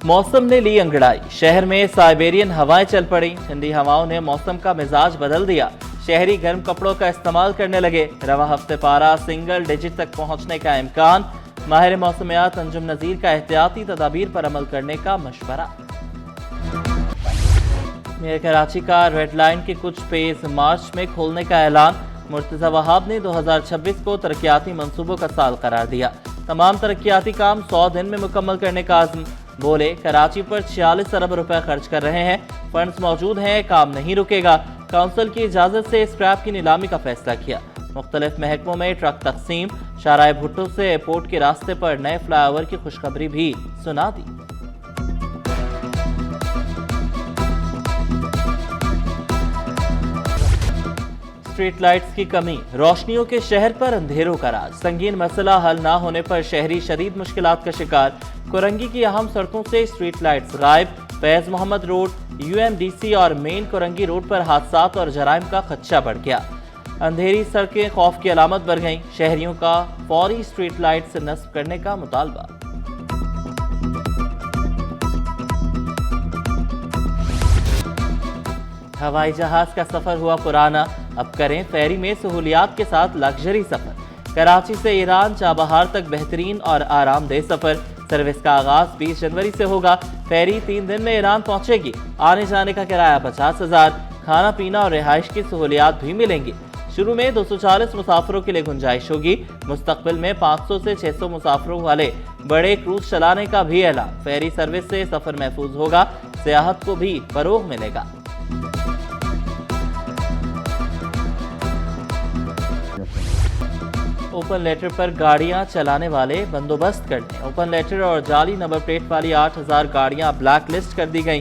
मौसम ने ली अंगड़ाई, शहर में साइबेरियन हवाएं चल पड़ी। ठंडी हवाओं ने मौसम का मिजाज बदल दिया। शहरी गर्म कपड़ों का इस्तेमाल करने लगे। रवा हफ्ते पारा सिंगल डिजिट तक पहुंचने का इम्कान। माहिर मौसमियात अंजुम नजीर का एहतियाती तदाबीर पर अमल करने का मशवरा। मेयर कराची का रेड लाइन के कुछ पेज मार्च में खोलने का ऐलान। मुर्तजा वहाब ने 2026 को तरक्याती मंसूबों का साल करार दिया। तमाम तरक्याती काम 100 दिन में मुकम्मल करने का आज़म। बोले, कराची पर 46 अरब रुपए खर्च कर रहे हैं, फंड्स मौजूद हैं, काम नहीं रुकेगा। काउंसिल की इजाजत से स्क्रैप की नीलामी का फैसला किया। मुख्तलिफ महकमों में ट्रक तकसीम। शाहराह भुट्टो से एयरपोर्ट के रास्ते पर नए फ्लाईओवर की खुशखबरी भी सुना दी। स्ट्रीट लाइट्स की कमी, रोशनियों के शहर पर अंधेरों का राज। संगीन मसला हल ना होने पर शहरी शदीद मुश्किलात का शिकार। कोरंगी की अहम सड़कों से स्ट्रीट लाइट्स गायब। फैज मोहम्मद रोड, UMDC और मेन कोरंगी रोड पर हादसात और जराइम का खदशा बढ़ गया। अंधेरी सड़कें खौफ की अलामत बन गईं। शहरियों का फौरी स्ट्रीट लाइट से नस्ब करने का मुतालबा। हवाई जहाज का सफर हुआ पुराना, अब करें फेरी में सहूलियात के साथ लग्जरी सफर। कराची से ईरान चाबहार तक बेहतरीन और आरामदेह सफर। सर्विस का आगाज 20 जनवरी से होगा। फेरी 3 दिन में ईरान पहुंचेगी। आने जाने का किराया 50,000। खाना पीना और रिहाइश की सहूलियात भी मिलेंगी। शुरू में 240 मुसाफिरों के लिए गुंजाइश होगी। मुस्तकबिल में 500 से 600 मुसाफिरों वाले बड़े क्रूज चलाने का भी ऐलान। फेरी सर्विस से सफर महफूज होगा, सियाहत को भी फरोग मिलेगा। ओपन लेटर पर गाड़ियां चलाने वाले बंदोबस्त करने। ओपन लेटर और जाली नंबर प्लेट वाली 8000 गाड़ियां ब्लैक लिस्ट कर दी गई।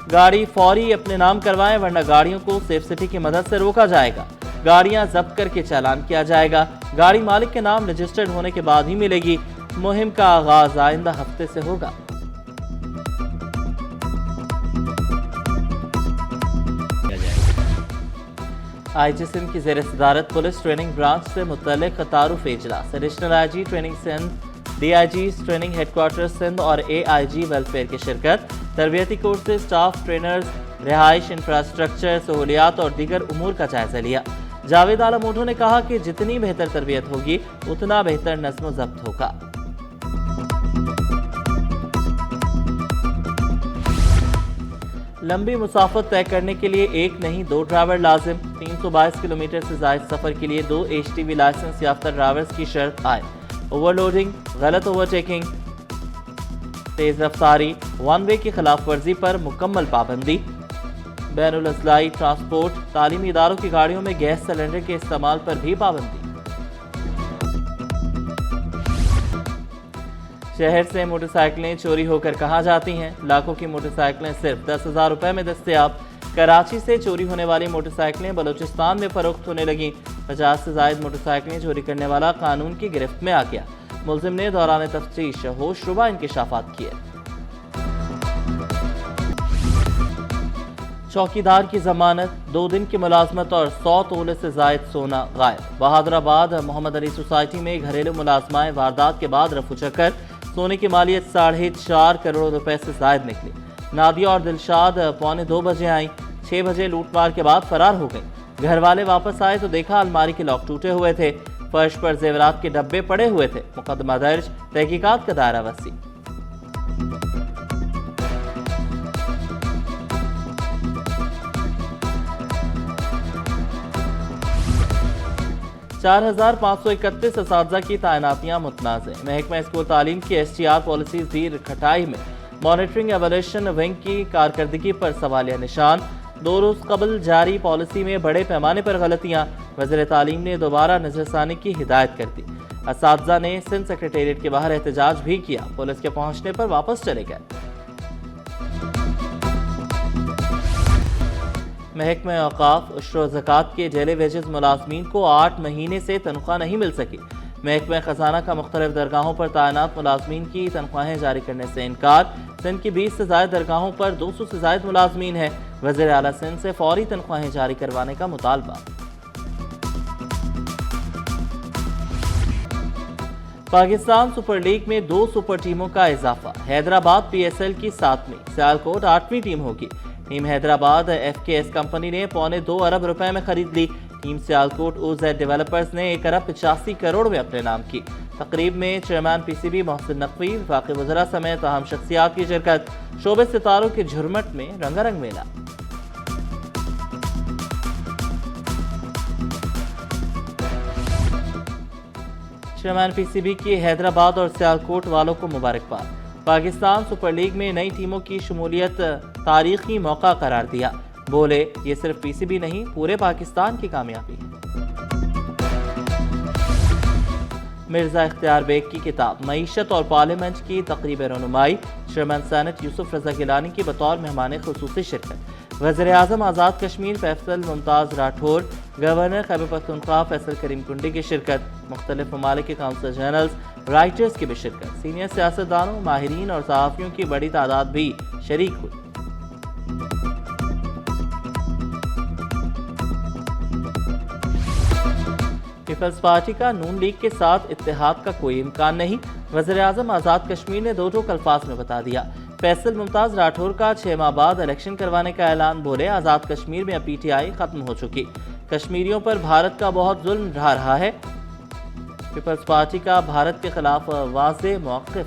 गाड़ी फौरी अपने नाम करवाएं, वरना गाड़ियों को सेफ सिटी की मदद से रोका जाएगा। गाड़ियां जब्त करके चालान किया जाएगा। गाड़ी मालिक के नाम रजिस्टर्ड होने के बाद ही मिलेगी। मुहिम का आगाज आइंदा हफ्ते से होगा। IG सिंध की ज़ेर सदारत पुलिस ट्रेनिंग ब्रांच से मुतल्लिक़ तारुफ इजलास। Additional IG training Sindh, DIGs training headquarter Sindh और AIG वेलफेयर की शिरकत। तरबियती कोर्सेज, स्टाफ, ट्रेनर्स, रिहाइश, इंफ्रास्ट्रक्चर, सहूलियात और दीगर उमूर का जायजा लिया। जावेद आलम ओढो ने कहा कि जितनी बेहतर तरबियत होगी उतना बेहतर नज़्म ज़ब्त होगा। लंबी मुसाफत तय करने के लिए एक नहीं 2 ड्राइवर लाजिम। 322 किलोमीटर से ज़ायद सफ़र के लिए 2 HTV लाइसेंस याफ्ता ड्राइवर्स की शर्त आए। ओवरलोडिंग, गलत ओवरटेकिंग, तेज़ रफ्तारी, वन वे की खिलाफ वर्जी पर मुकम्मल पाबंदी। बैनुल अज़लाई ट्रांसपोर्ट, तालीमी इदारों की गाड़ियों में गैस सिलेंडर के इस्तेमाल पर भी पाबंदी। शहर से मोटरसाइकिलें चोरी होकर कहाँ जाती हैं? लाखों की मोटरसाइकिलें सिर्फ 10,000 रुपए में दस्तयाब। कराची से चोरी होने वाली मोटरसाइकिलें बलूचिस्तान में फरोख्त होने लगी। 50 से ज़ायद मोटरसाइकिलें चोरी करने वाला कानून की गिरफ्त में आ गया। मुलजिम ने दौरान तफ्तीश होशरुबा इंकशाफात किए। चौकीदार की जमानत, 2 दिन की मुलाजमत और 100 तोले से जायद सोना गायब। बहादुराबाद मोहम्मद अली सोसाइटी में घरेलू मुलाजमाएं वारदात के बाद रफू चक्कर। सोने की मालियत 4.5 करोड़ रुपए से जायद निकली। नादिया और दिलशाद 1:45 बजे आई। 6 बजे लूटमार के बाद फरार हो गई। घर वाले वापस आए तो देखा अलमारी के लॉक टूटे हुए थे। फर्श पर जेवरात के डब्बे पड़े हुए थे। मुकदमा दर्ज, तहकीकात का दायरा वसी। चार 4,531 असातिज़ा की तैनातियां मुतनाज़। महकमा स्कूल तालीम की STR पॉलिसीज भी खटाई में। मॉनिटरिंग एवल्यूशन विंग की कारकर्दगी पर सवालिया निशान। 2 रोज़ कबल जारी पॉलिसी में बड़े पैमाने पर गलतियां। वज़ीर तालीम ने दोबारा नजरसानी की हिदायत कर दी। असातिज़ा ने सिंध सेक्रेटेरिएट के बाहर एहतजाज भी किया। पुलिस के पहुंचने पर वापस चले गए। महकमा औकाफ, उश्र ज़कात के डेली वेजेस मुलाजमीन को 8 महीने से तनख्वाह नहीं मिल सकी। महकमा खजाना का मुख्तलिफ दरगाहों पर तैनात मुलाजमीन की तनख्वाहें जारी करने से इनकार। सिंध की 20 से ज़ायद दरगाहों पर 200 से ज़ायद मुलाजमीन हैं। वज़ीर आला सिंध से फौरी तनख्वाहें जारी करवाने का मुतालबा। पाकिस्तान सुपर लीग में 2 सुपर टीमों का इजाफा। हैदराबाद PSL की 7वीं, सियालकोट 8वीं टीम होगी। टीम हैदराबाद FKS कंपनी ने $2.25 अरब में खरीद ली। टीम सियालकोट OZ डेवलपर्स ने 1 अरब 85 करोड़ में अपने नाम की। तकरीब में चेयरमैन PCB मोहसिन नकवी, वफाकी वज़रा समेत अहम शख्सियात की शिरकत। शोबे सितारों के झुरमट में रंगारंग मेला। चेयरमैन PCB की हैदराबाद और सियालकोट वालों को मुबारकबाद। पाकिस्तान सुपर लीग में नई टीमों की शमूलियत तारीखी मौका करार दिया। बोले, ये सिर्फ PCB नहीं, पूरे पाकिस्तान की कामयाबी है। मिर्जा इख्तियार बेग की किताब मईशत और पार्लियामेंट की तकरीब रनुमाई। चेयरमैन सेनेट यूसुफ रजा गिलानी की बतौर मेहमान खुसूसी शिरकत। वज़ीर आज़म आज़ाद कश्मीर फैसल मुमताज़ राठौर, गवर्नर खैबर पख्तूनख्वा फैसल करीम कुंडी की शिरकत। मुख्तलिफ ममालिक के काउंसिल जनरल्स, राइटर्स की भी शिरकत। सीनियर सियासतदानों, माहिरीन और सहाफ़ियों की बड़ी तादाद भी शरीक हुई। पीपल्स पार्टी का नून लीग के साथ इत्तेहाद का कोई इम्कान नहीं। वज़ीर आज़म आज़ाद कश्मीर ने 2 टोक अल्फाज में बता दिया। फैसल मुमताज़ राठौर का 6 माह बाद इलेक्शन करवाने का ऐलान। बोले, आज़ाद कश्मीर में PTI खत्म हो चुकी। कश्मीरियों पर भारत का बहुत जुल्म ढा रहा है। पीपल्स पार्टी का भारत के खिलाफ वाज़ेह मौक़िफ़।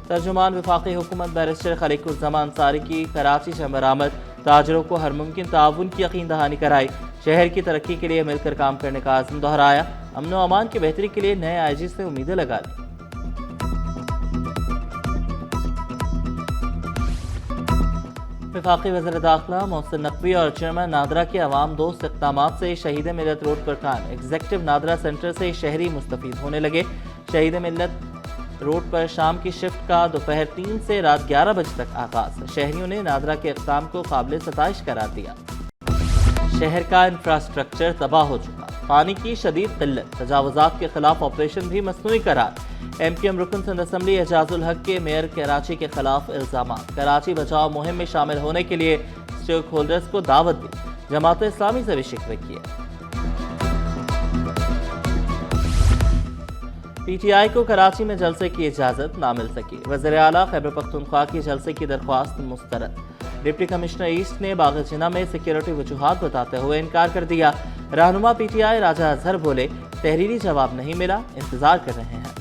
तर्जुमान वफाकी हुकूमत बैरिस्टर खलीकुज़्ज़मान अंसारी की कराची से बरामद। ताजरों को हर मुमकिन ताउन की यकीन दहानी कराई। शहर की तरक्की के लिए मिलकर काम करने का आज़म दोहराया। अमन व अमान की बेहतरी के लिए नए IG से उम्मीदें लगा ली। वफाकी वज़ीर दाखिला मोहसिन नकवी और चेयरमैन नादरा के अवाम दोस्त इक़दामात से शहीद मिल्लत रोड पर कायम एग्जीक्यूटिव नादरा सेंटर से शहरी मुस्तफ़ीद होने लगे। शहीद मिल्लत रोड पर शाम की शिफ्ट का दोपहर 3 से रात 11 बजे तक आगाज। शहरियों ने नादरा के इक़दाम को काबिल सताइश करार दिया। शहर का इंफ्रास्ट्रक्चर तबाह हो चुका। पानी की शदीद किल्लत, तजावुज़ात के खिलाफ ऑपरेशन भी मसनूई करार। MQM रुकन सिंध असम्बली एजाजुल हक के मेयर कराची के खिलाफ इल्जामात। कराची बचाओ मुहिम में शामिल होने के लिए स्टेक होल्डर्स को दावत दी। जमात इस्लामी से भी शिकवे किए। PTI को कराची में जलसे की इजाजत ना मिल सकी। वज़ीर आला खैबर पख्तूनख्वा की जलसे की दरख्वास्त मुस्तरद। डिप्टी कमिश्नर ईस्ट ने बाग़-ए-जिन्ना में सिक्योरिटी वजूहात बताते हुए इनकार कर दिया। रहनुमा PTI राजा अजहर बोले, तहरीरी जवाब नहीं मिला, इंतजार कर रहे हैं।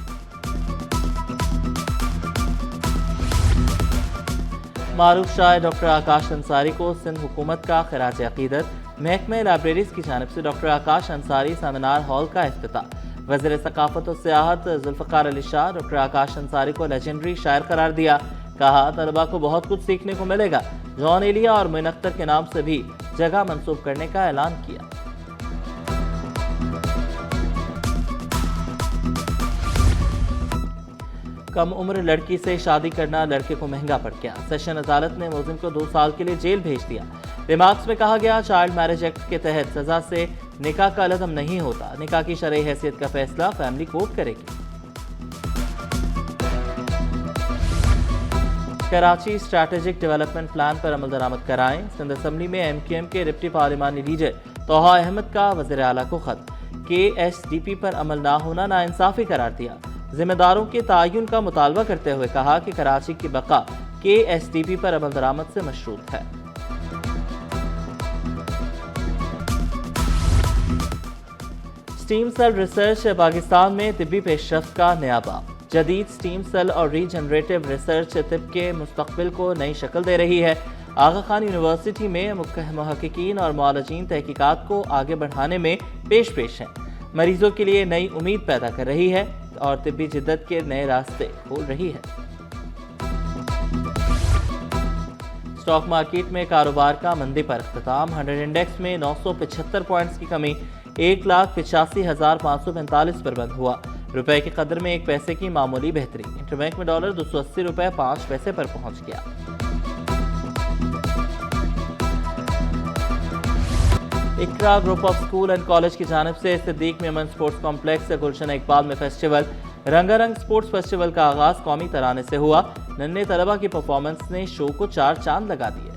मारूफ शायर डॉक्टर आकाश अंसारी को सिंध हुकूमत का खिराज अकीदत। महकमे लाइब्रेरीज की जानिब से डॉक्टर आकाश अंसारी सेमिनार हॉल का इफ्तिताह। वज़ीर सकाफत और सियाहत जुल्फ़कार अली शाह डॉक्टर आकाश अंसारी को लेजेंडरी शायर करार दिया। कहा, तलबा को बहुत कुछ सीखने को मिलेगा। जॉन एलिया और मोइन अख्तर के नाम से भी जगह मंसूब करने का ऐलान किया। कम उम्र लड़की से शादी करना लड़के को महंगा पड़ गया। सेशन अदालत ने मुलजिम को 2 साल के लिए जेल भेज दिया। रिमार्क्स में कहा गया, चाइल्ड मैरिज एक्ट के तहत सजा से निकाह का लज़म नहीं होता। निकाह की शरई हैसियत का फैसला फैमिली कोर्ट करेगी। कराची स्ट्रैटेजिक डेवलपमेंट प्लान पर अमल दरामद कराएं। सिंध असम्बली में MQM के डिप्टी पार्लिमानी लीडर तोहा अहमद का वज़ीर आला को खत। KSDP पर अमल ना होना नाइंसाफी करार दिया। जिम्मेदारों के तायुन का मुतालबा करते हुए कहा कि कराची की बका KSDP पर अमल दरामद से मशरूत है। स्टीम सेल रिसर्च पाकिस्तान में तिब्बी पेशरफ्त का नया बाब। जदीद स्टीम सेल और रीजनरेटिव रिसर्च तिब के मुस्तकबिल को नई शक्ल दे रही है। आगा खान यूनिवर्सिटी में मुहक्किकीन और मुआलजीन तहकीकात को आगे बढ़ाने में पेश हैं। मरीजों के लिए नई उम्मीद पैदा कर रही है और तिब्बी जिद्दत के नए रास्ते खोल रही है। स्टॉक मार्केट में कारोबार का मंदी पर इख्तिताम। 100 इंडेक्स में 975 पॉइंट्स की कमी 1,85,545 पर बंद हुआ। रुपए की कदर में 1 पैसे की मामूली बेहतरी। इंटरबैंक में डॉलर 280 रुपए 5 पैसे पर पहुंच गया। Iqra group of school and college की जानिब से सिद्दीक मेमन स्पोर्ट्स कॉम्प्लेक्स गुलशन इकबाल में फेस्टिवल रंगारंग स्पोर्ट्स फेस्टिवल का आगाज कौमी तराने से हुआ। नन्हे तलबा की परफॉर्मेंस ने शो को 4 चांद लगा दिए।